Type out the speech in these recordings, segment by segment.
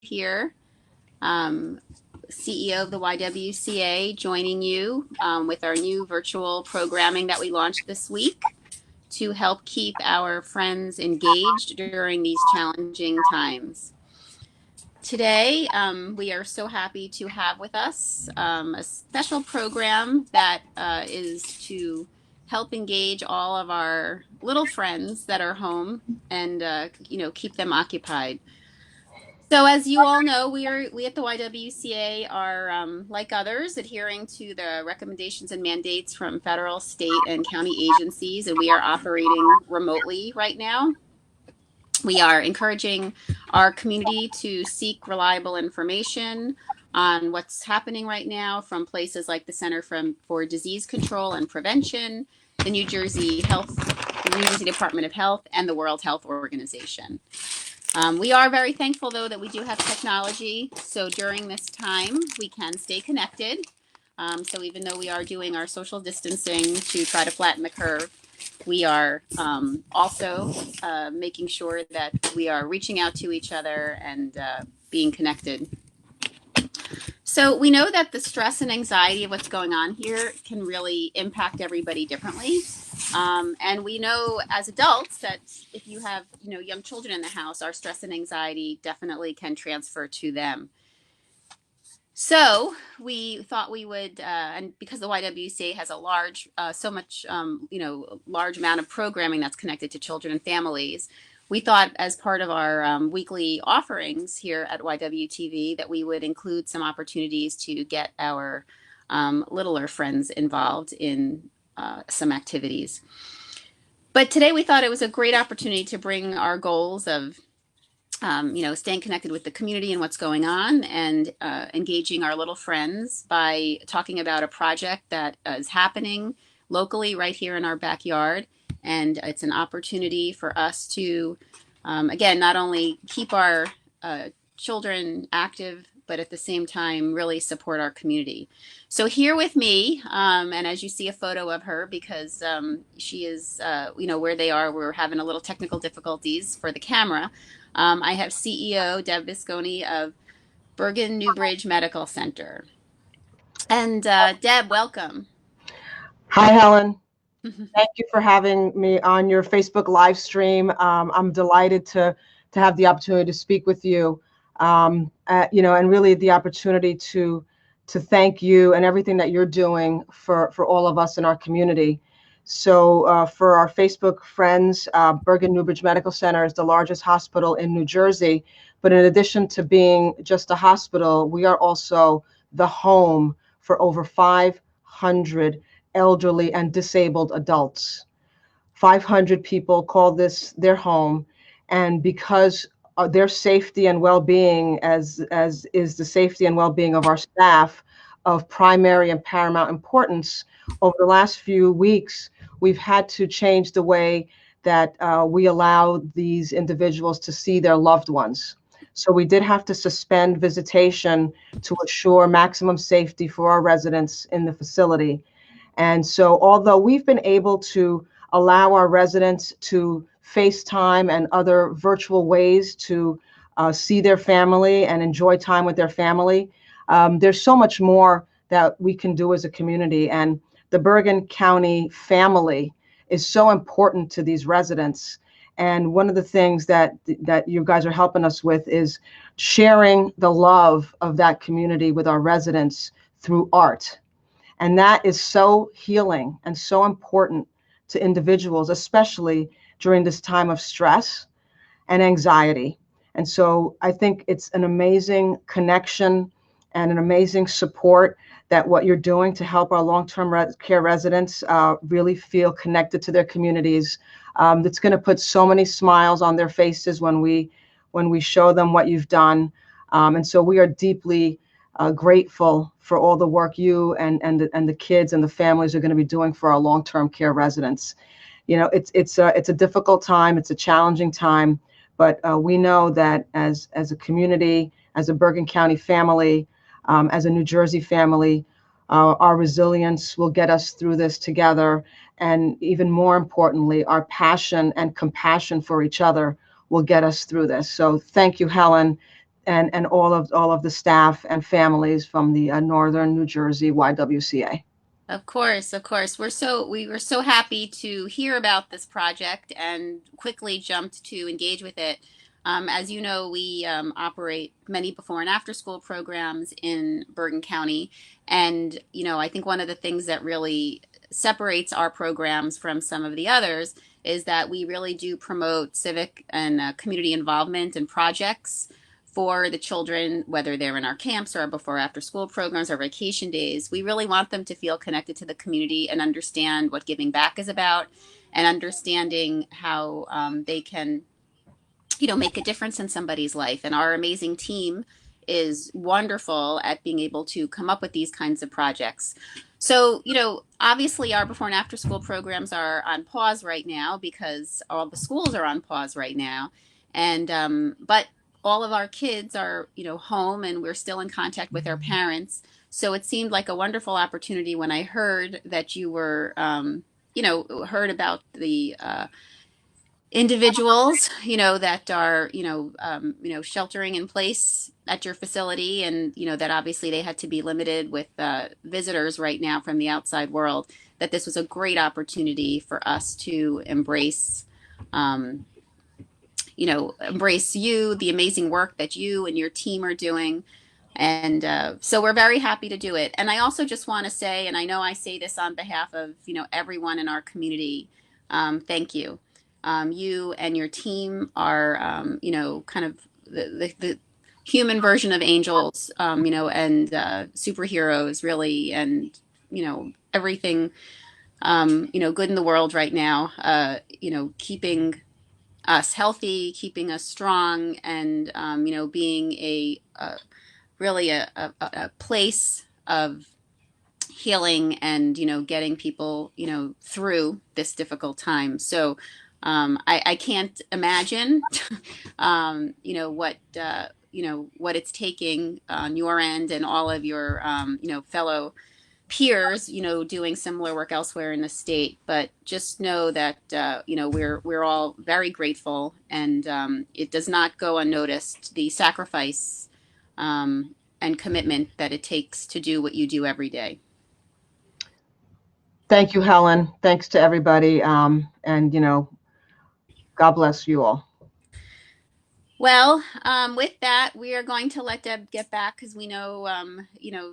here, CEO of the YWCA, joining you with our new virtual programming that we launched this week to help keep our friends engaged during these challenging times. Today, we are so happy to have with us a special program that is to help engage all of our little friends that are home and keep them occupied. So as you all know, we at the YWCA are, like others, adhering to the recommendations and mandates from federal, state, and county agencies, and we are operating remotely right now. We are encouraging our community to seek reliable information on what's happening right now from places like the Center for Disease Control and Prevention, the New Jersey Department of Health, and the World Health Organization. We are very thankful, though, that we do have technology. So during this time, we can stay connected. So even though we are doing our social distancing to try to flatten the curve, we are also making sure that we are reaching out to each other and being connected. So we know that the stress and anxiety of what's going on here can really impact everybody differently. And we know as adults that if you have, young children in the house, our stress and anxiety definitely can transfer to them. So we thought we would, and because the YWCA has a large amount of programming that's connected to children and families, we thought as part of our weekly offerings here at YWTV that we would include some opportunities to get our littler friends involved in some activities. But today we thought it was a great opportunity to bring our goals of staying connected with the community and what's going on and engaging our little friends by talking about a project that is happening locally right here in our backyard. And it's an opportunity for us to, again, not only keep our children active, but at the same time really support our community. So here with me, and as you see a photo of her, because she is, where they are, we're having a little technical difficulties for the camera. I have CEO Deb Visconi of Bergen Newbridge Medical Center. And Deb, welcome. Hi, Helen. Thank you for having me on your Facebook live stream. I'm delighted to have the opportunity to speak with you, and really the opportunity to thank you and everything that you're doing for all of us in our community. So for our Facebook friends, Bergen Newbridge Medical Center is the largest hospital in New Jersey. But in addition to being just a hospital, we are also the home for over 500 elderly and disabled adults. 500 people call this their home. And because their safety and well-being, as is the safety and well-being of our staff, of primary and paramount importance, over the last few weeks, we've had to change the way that we allow these individuals to see their loved ones. So we did have to suspend visitation to assure maximum safety for our residents in the facility. And so although we've been able to allow our residents to FaceTime and other virtual ways to see their family and enjoy time with their family, there's so much more that we can do as a community. And the Bergen County family is so important to these residents. And one of the things that you guys are helping us with is sharing the love of that community with our residents through art. And that is so healing and so important to individuals, especially during this time of stress and anxiety. And so I think it's an amazing connection and an amazing support that what you're doing to help our long-term care residents really feel connected to their communities. That's going to put so many smiles on their faces when we show them what you've done. And so we are deeply grateful for all the work you and the kids and the families are going to be doing for our long-term care residents. It's a difficult time. It's a challenging time, but we know that as a community, as a Bergen County family, as a New Jersey family, our resilience will get us through this together. And even more importantly, our passion and compassion for each other will get us through this. So thank you, Helen. and all of the staff and families from the Northern New Jersey YWCA. Of course, of course. We were so happy to hear about this project and quickly jumped to engage with it. As you know, we operate many before and after school programs in Bergen County. And, I think one of the things that really separates our programs from some of the others is that we really do promote civic and community involvement and projects for the children, whether they're in our camps or our before after school programs or vacation days. We really want them to feel connected to the community and understand what giving back is about, and understanding how they can, make a difference in somebody's life. And our amazing team is wonderful at being able to come up with these kinds of projects. So, obviously our before and after school programs are on pause right now because all the schools are on pause right now. And, but all of our kids are, home, and we're still in contact with our parents. So it seemed like a wonderful opportunity when I heard that you were, heard about the individuals, that are, sheltering in place at your facility, and, that obviously they had to be limited with visitors right now from the outside world, that this was a great opportunity for us to embrace, embrace you, the amazing work that you and your team are doing. And so we're very happy to do it. And I also just want to say, and I know I say this on behalf of, everyone in our community, thank you. You and your team are, kind of the human version of angels, and superheroes, really, and, everything, good in the world right now, keeping us healthy, keeping us strong, and, being really a place of healing and, getting people, through this difficult time. So I can't imagine, what it's taking on your end and all of your, fellow peers, doing similar work elsewhere in the state. But just know that, we're all very grateful, and it does not go unnoticed, the sacrifice and commitment that it takes to do what you do every day. Thank you, Helen. Thanks to everybody. And, God bless you all. Well, with that, we are going to let Deb get back because we know,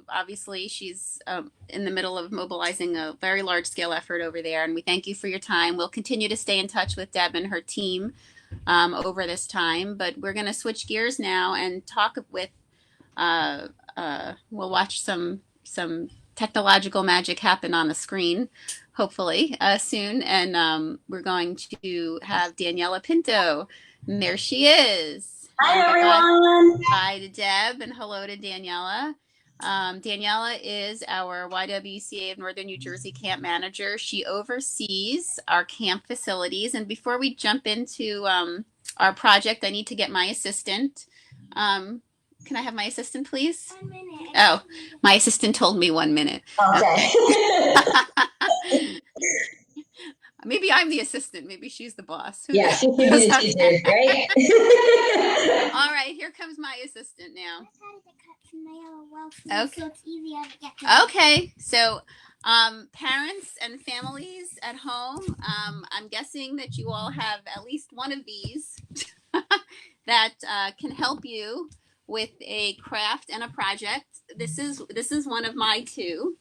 obviously she's in the middle of mobilizing a very large scale effort over there. And we thank you for your time. We'll continue to stay in touch with Deb and her team over this time. But we're going to switch gears now and talk with, we'll watch some technological magic happen on the screen, hopefully soon. And we're going to have Daniela Pinto. And there she is. Hi, everyone. Hi to Deb, and hello to Daniela. Daniela is our YWCA of Northern New Jersey camp manager. She oversees our camp facilities. And before we jump into our project, I need to get my assistant. Can I have my assistant, please? 1 minute. Oh, my assistant told me 1 minute. Okay. Maybe I'm the assistant. Maybe she's the boss. Yeah, she should be the teacher, right? All right, here comes my assistant now. Okay. So it's easier to get to. Okay, so parents and families at home, I'm guessing that you all have at least one of these that can help you with a craft and a project. This is one of my two.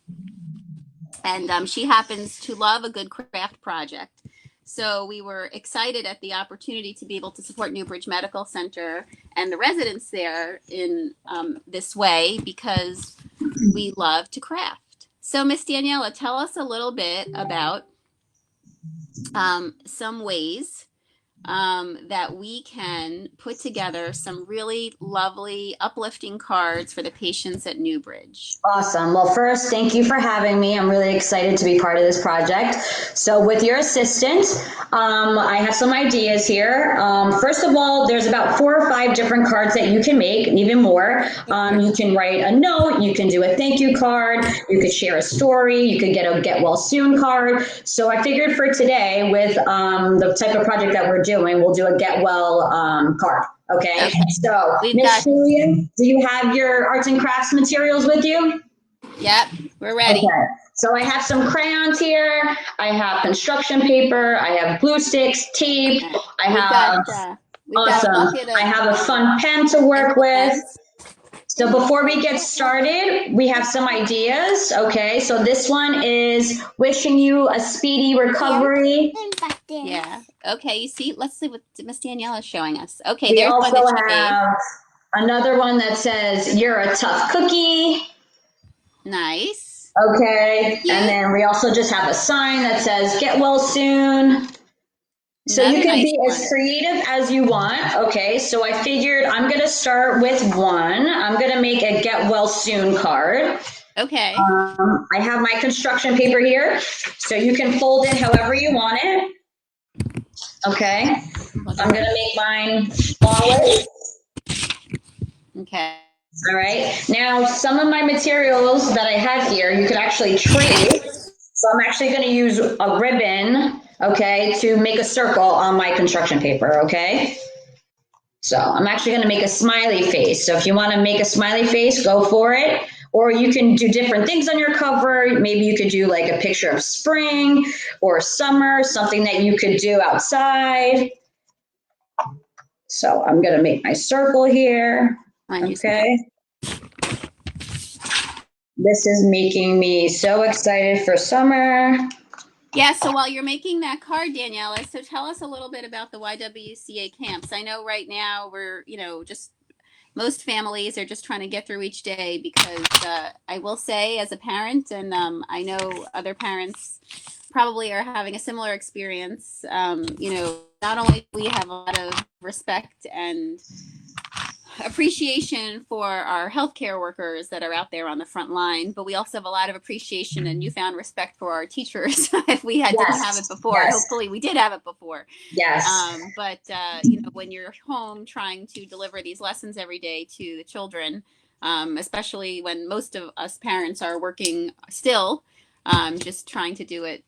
And she happens to love a good craft project. So we were excited at the opportunity to be able to support Newbridge Medical Center and the residents there in this way because we love to craft. So Miss Daniela, tell us a little bit about some ways that we can put together some really lovely, uplifting cards for the patients at Newbridge. Awesome. Well, first, thank you for having me. I'm really excited to be part of this project. So with your assistant, I have some ideas here. First of all, there's about 4 or 5 different cards that you can make, and even more. You can write a note, you can do a thank you card, you could share a story, you could get a get well soon card. So I figured for today, with the type of project that we're doing, we'll do a get well card. Okay, Okay. so We've Miss got, Julia, do you have your arts and crafts materials with you? yep, we're ready. Okay, so I have some crayons here. I have construction paper. I have glue sticks, tape. All right. I We've got, have, we've got a awesome. bucket I of have a fun pen to work with. implements. So before we get started, we have some ideas. Okay, so this one is wishing you a speedy recovery. Yeah. Okay, you see, let's see what Miss Daniela is showing us. Okay, We there's one also that she made. have another one that says, "You're a tough cookie." Nice. Okay, Cute. and then we also just have a sign that says, "Get well soon." So you Another can nice be one. as creative as you want. Okay, so I figured I'm gonna start with one. I'm gonna make a "Get well soon" card. Okay. I have my construction paper here, so you can fold it however you want it. Okay, I'm gonna make mine long ways. Okay. All right. Now, some of my materials that I have here, you could actually trade. So I'm actually going to use a ribbon, okay, to make a circle on my construction paper, okay? So I'm actually going to make a smiley face. So if you want to make a smiley face, go for it. Or you can do different things on your cover. Maybe you could do like a picture of spring or summer, something that you could do outside. So I'm going to make my circle here. Okay. This is making me so excited for summer. Yeah, so while you're making that card, Daniela, so tell us a little bit about the YWCA camps. I know right now we're, just most families are just trying to get through each day because I will say, as a parent, and I know other parents probably are having a similar experience. Not only do we have a lot of respect and appreciation for our healthcare workers that are out there on the front line, but we also have a lot of appreciation and newfound respect for our teachers. If we didn't have it before, hopefully we did have it before. Yes. But when you're home trying to deliver these lessons every day to the children, especially when most of us parents are working still, just trying to do it,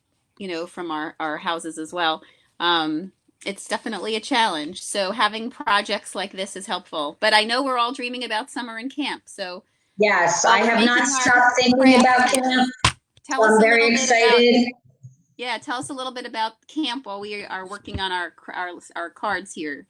from our houses as well. It's definitely a challenge. So having projects like this is helpful. But I know we're all dreaming about summer and camp. So yes, I have not stopped thinking craft about camp. Tell us I'm a very little bit excited. tell us a little bit about camp while we are working on our cards here.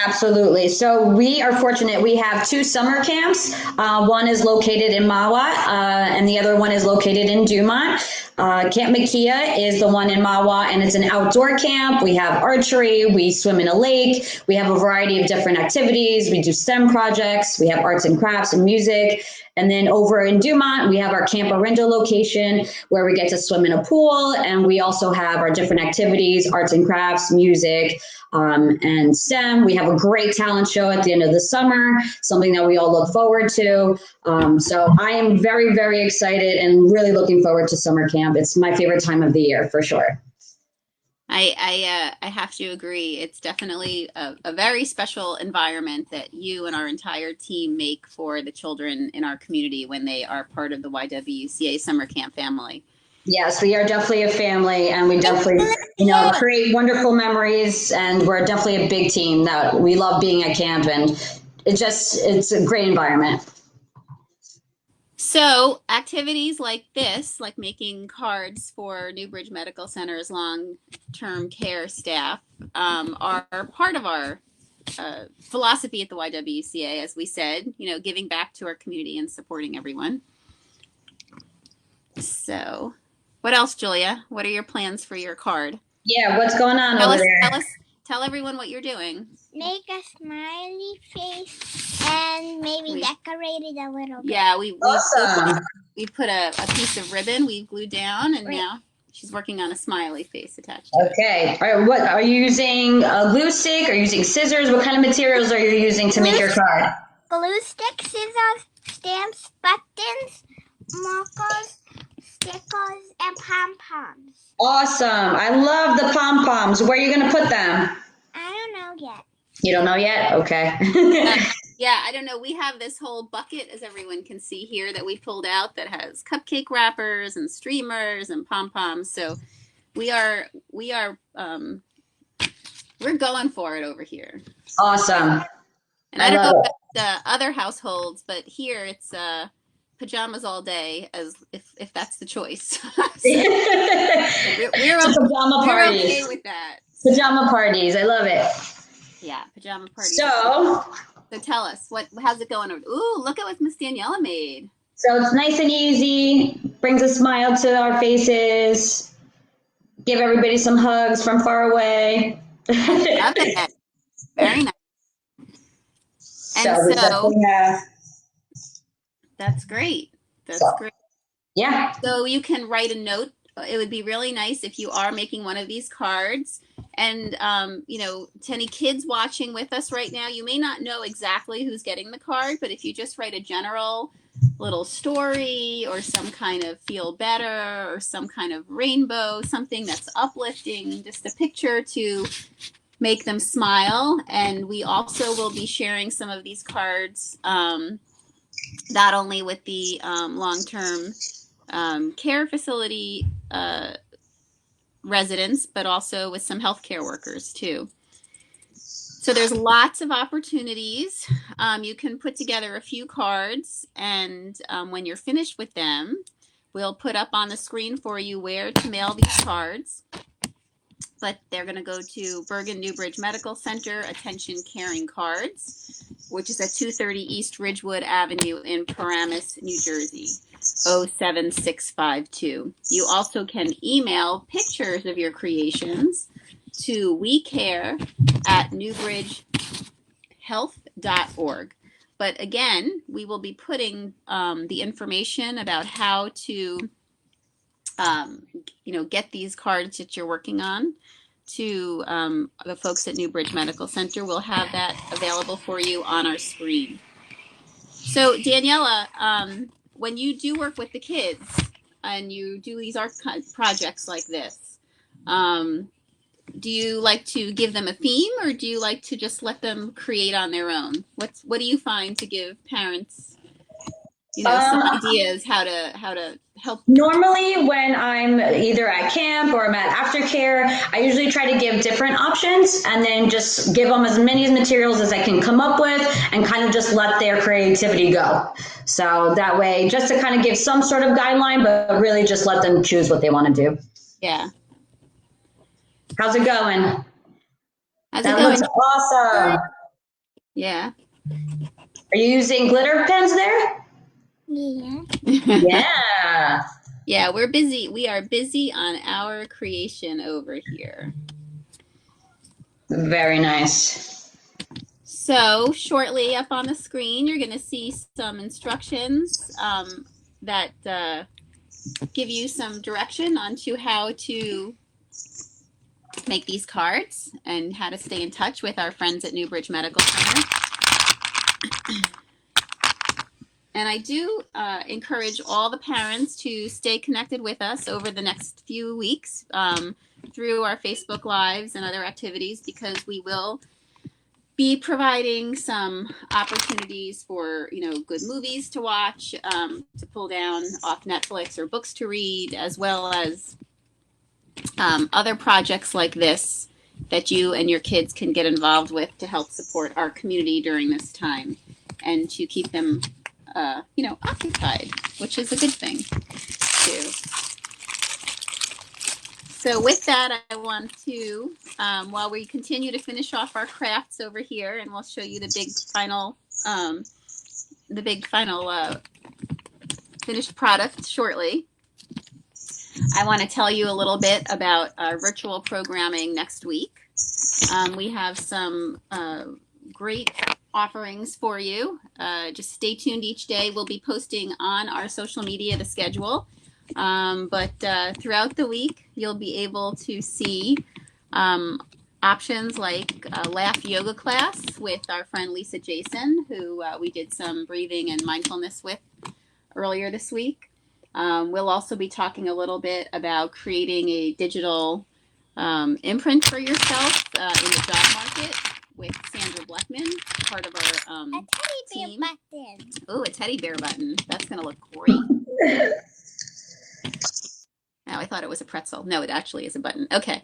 Absolutely. So we are fortunate. We have two summer camps. One is located in Mawa, and the other one is located in Dumont. Camp Makia is the one in Mawa, and it's an outdoor camp. We have archery. We swim in a lake. We have a variety of different activities. We do STEM projects. We have arts and crafts and music. And then over in Dumont, we have our Camp Arindo location where we get to swim in a pool. And we also have our different activities, arts and crafts, music, and STEM. We have a great talent show at the end of the summer, something that we all look forward to. So I am very, very excited and really looking forward to summer camp. It's my favorite time of the year for sure. I have to agree. It's definitely a very special environment that you and our entire team make for the children in our community when they are part of the YWCA summer camp family. Yes, we are definitely a family, and we definitely, create wonderful memories, and we're definitely a big team that we love being at camp, and it's a great environment. So activities like this, like making cards for Newbridge Medical Center's long-term care staff, are part of our philosophy at the YWCA, as we said, giving back to our community and supporting everyone. So what else, Julia? What are your plans for your card? Yeah, what's going on over there? Tell everyone what you're doing. Make a smiley face and maybe decorate it a little bit. Yeah, Awesome. we put a piece of ribbon we've glued down, and now she's working on a smiley face attached to it. Okay. All right, what are you using? A glue stick? Are you using scissors? What kind of materials are you using to make your card? Glue stick, scissors, stamps, buttons, markers, stickers, and pom-poms. Awesome. I love the pom-poms. Where are you going to put them? I don't know yet. You don't know yet? Okay. Yeah, I don't know. We have this whole bucket, as everyone can see here, that we pulled out that has cupcake wrappers and streamers and pom-poms. So we're going for it over here. Awesome. And I don't love know it. about the other households, but here it's pajamas all day, as if that's the choice. So we're So pajama we're parties. okay with that. Pajama parties. I love it. Yeah, pajama parties. So Tell us, how's it going? Ooh, look at what Miss Daniela made. So it's nice and easy, brings a smile to our faces, give everybody some hugs from far away. I love it. Very nice. And we definitely have. That's great. That's So, great. yeah. So you can write a note. It would be really nice if you are making one of these cards. And, to any kids watching with us right now, you may not know exactly who's getting the card, but if you just write a general little story or some kind of feel better or some kind of rainbow, something that's uplifting, just a picture to make them smile. And we also will be sharing some of these cards, not only with the long-term care facility residents, but also with some healthcare workers too. So there's lots of opportunities. You can put together a few cards, and when you're finished with them, we'll put up on the screen for you where to mail these cards. But they're going to go to Bergen Newbridge Medical Center, Attention Caring Cards, which is at 230 East Ridgewood Avenue in Paramus, New Jersey, 07652. You also can email pictures of your creations to wecare@newbridgehealth.org. But again, we will be putting the information about how to get these cards that you're working on to the folks at Newbridge Medical Center. We'll have that available for you on our screen. So Daniela, when you do work with the kids and you do these art projects like this, do you like to give them a theme, or do you like to just let them create on their own? What do you find to give parents, some ideas how to help? Normally, when I'm either at camp or I'm at aftercare, I usually try to give different options and then just give them as many materials as I can come up with and kind of just let their creativity go. So that way, just to kind of give some sort of guideline, but really just let them choose what they want to do. Yeah. How's it going? That looks awesome. Yeah. Are you using glitter pens there? Yeah. Yeah. Yeah, we're busy. We are busy on our creation over here. Very nice. So shortly up on the screen, you're going to see some instructions that give you some direction onto how to make these cards and how to stay in touch with our friends at Newbridge Medical Center. And I do encourage all the parents to stay connected with us over the next few weeks through our Facebook Lives and other activities, because we will be providing some opportunities for, good movies to watch, to pull down off Netflix, or books to read, as well as other projects like this that you and your kids can get involved with to help support our community during this time and to keep them occupied, which is a good thing too. So with that, I want to, while we continue to finish off our crafts over here, and we'll show you the big final finished product shortly, I want to tell you a little bit about our virtual programming next week. We have some great offerings for you. Just stay tuned each day. We'll be posting on our social media the schedule. But throughout the week, you'll be able to see options like a laugh yoga class with our friend Lisa Jason, who we did some breathing and mindfulness with earlier this week. We'll also be talking a little bit about creating a digital imprint for yourself in the job market with Sandra Bleckman, part of our A teddy team. bear button. Oh, a teddy bear button. That's going to look great. Oh, I thought it was a pretzel. No, it actually is a button. Okay.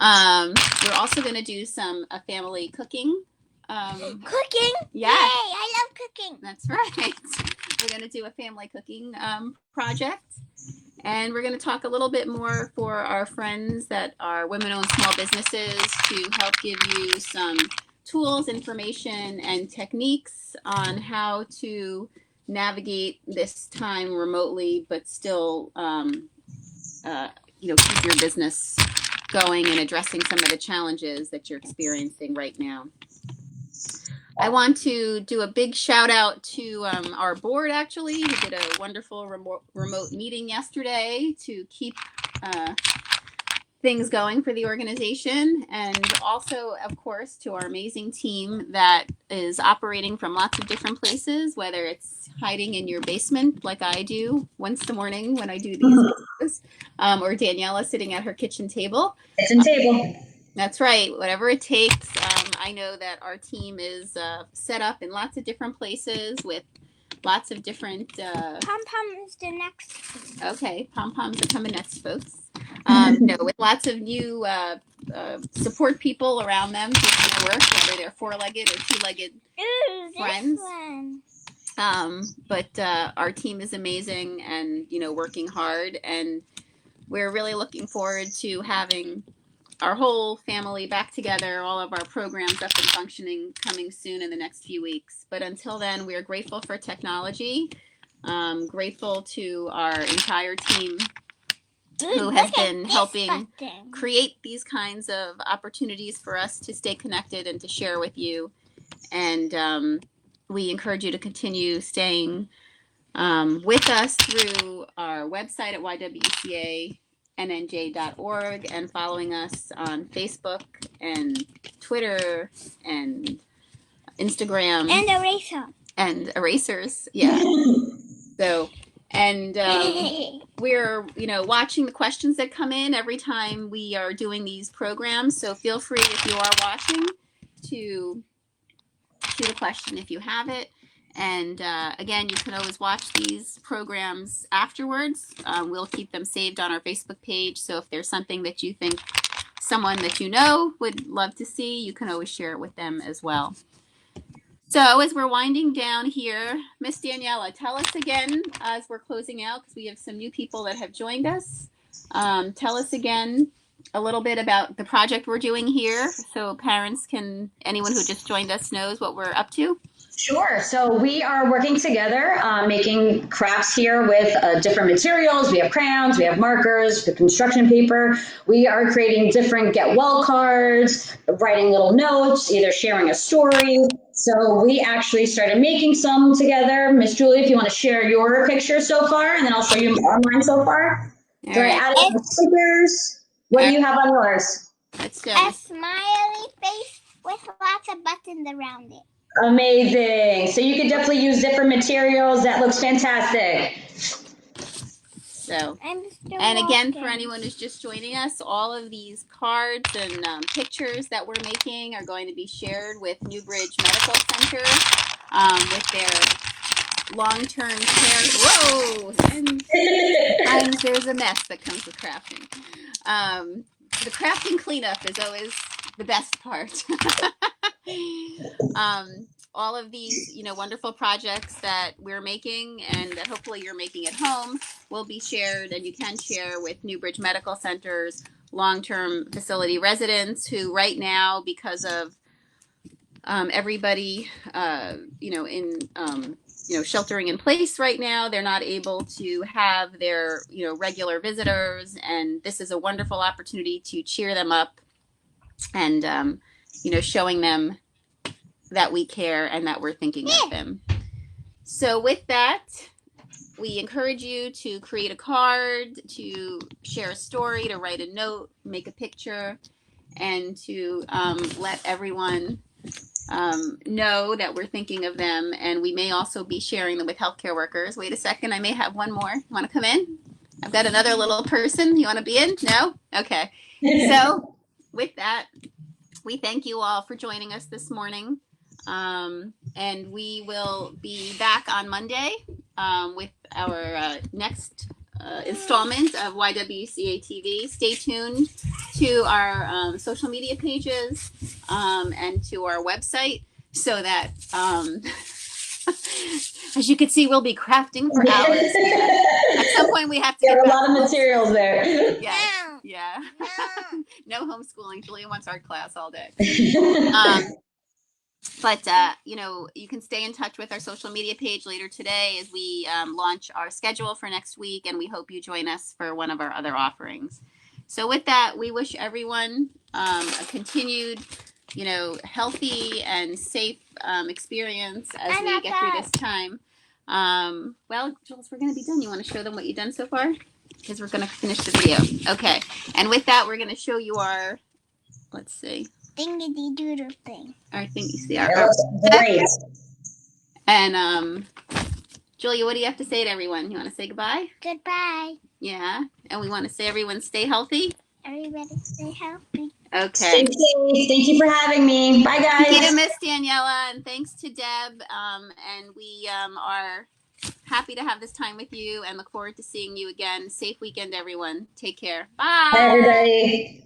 We're also going to do some family cooking Cooking? Yeah. Yay, I love cooking. That's right. We're going to do a family cooking project. And we're going to talk a little bit more for our friends that are women-owned small businesses to help give you some tools, information, and techniques on how to navigate this time remotely, but still, keep your business going and addressing some of the challenges that you're experiencing right now. I want to do a big shout out to our board, actually, who did a wonderful remote meeting yesterday to keep things going for the organization. And also, of course, to our amazing team that is operating from lots of different places, whether it's hiding in your basement like I do once a morning when I do these videos, or Daniela sitting at her kitchen table. Kitchen table. That's right. Whatever it takes. I know that our team is set up in lots of different places with lots of different. Pom-pom is the next. Okay, pom-poms are coming next, folks. With lots of new support people around them doing their work, whether they're four-legged or two-legged friends. But our team is amazing and working hard, and we're really looking forward to having our whole family back together, all of our programs up and functioning, coming soon in the next few weeks. But until then, we are grateful for technology, grateful to our entire team who has been helping create these kinds of opportunities for us to stay connected and to share with you. And we encourage you to continue staying with us through our website at YWCA nnj.org and following us on Facebook and Twitter and Instagram and erasers. Yeah. So, and we're watching the questions that come in every time we are doing these programs. So feel free, if you are watching, to shoot a question if you have it. And again, you can always watch these programs afterwards. We'll keep them saved on our Facebook page. So if there's something that you think someone that you know would love to see, you can always share it with them as well. So as we're winding down here, Miss Daniela, tell us again as we're closing out, because we have some new people that have joined us. Tell us again a little bit about the project we're doing here, so parents can, anyone who just joined us knows what we're up to. Sure. So we are working together, making crafts here with different materials. We have crayons, we have markers, the construction paper. We are creating different get well cards, writing little notes, either sharing a story. So we actually started making some together. Miss Julie, if you want to share your picture so far, and then I'll show you mine so far. All So right. I added the stickers. What do you have on yours? A smiley face with lots of buttons around it. Amazing. So you can definitely use different materials. That looks fantastic. So, and again, for anyone who's just joining us, all of these cards and pictures that we're making are going to be shared with Newbridge Medical Center with their long-term care. Whoa! And there's a mess that comes with crafting. The crafting cleanup is always the best part. All of these, wonderful projects that we're making and that hopefully you're making at home will be shared, and you can share with Newbridge Medical Center's long-term facility residents who right now, because of everybody, sheltering in place right now, they're not able to have their, regular visitors. And this is a wonderful opportunity to cheer them up and, showing them that we care and that we're thinking of them. So with that, we encourage you to create a card, to share a story, to write a note, make a picture, and to let everyone know that we're thinking of them. And we may also be sharing them with healthcare workers. Wait a second, I may have one more. Want to come in? I've got another little person. You want to be in? No? Okay. So with that, we thank you all for joining us this morning. And we will be back on Monday with our next installment of YWCA TV. Stay tuned to our social media pages and to our website. so that, as you can see, we'll be crafting for hours here. At some point, we have to There get are a back. lot of materials there. Yeah, No. yeah. No. No homeschooling. Julia wants art class all day. But, you know, you can stay in touch with our social media page later today as we launch our schedule for next week, and we hope you join us for one of our other offerings. So with that, we wish everyone a continued, you know, healthy and safe experience as we get through this time. Well, Jules, we're going to be done. You want to show them what you've done so far? Because we're going to finish the video. Okay. And with that, we're going to show you our, let's see. Dingity doodle thing. Our thing, you see, It looks great. and Julia, what do you have to say to everyone? You want to say goodbye? Goodbye. Yeah. And we want to say everyone stay healthy. Everybody stay healthy. Okay. Stay safe. Thank you for having me. Bye, guys. Thank you to Miss Daniela, and thanks to Deb. And we are happy to have this time with you and look forward to seeing you again. Safe weekend, everyone. Take care. Bye. Bye, everybody.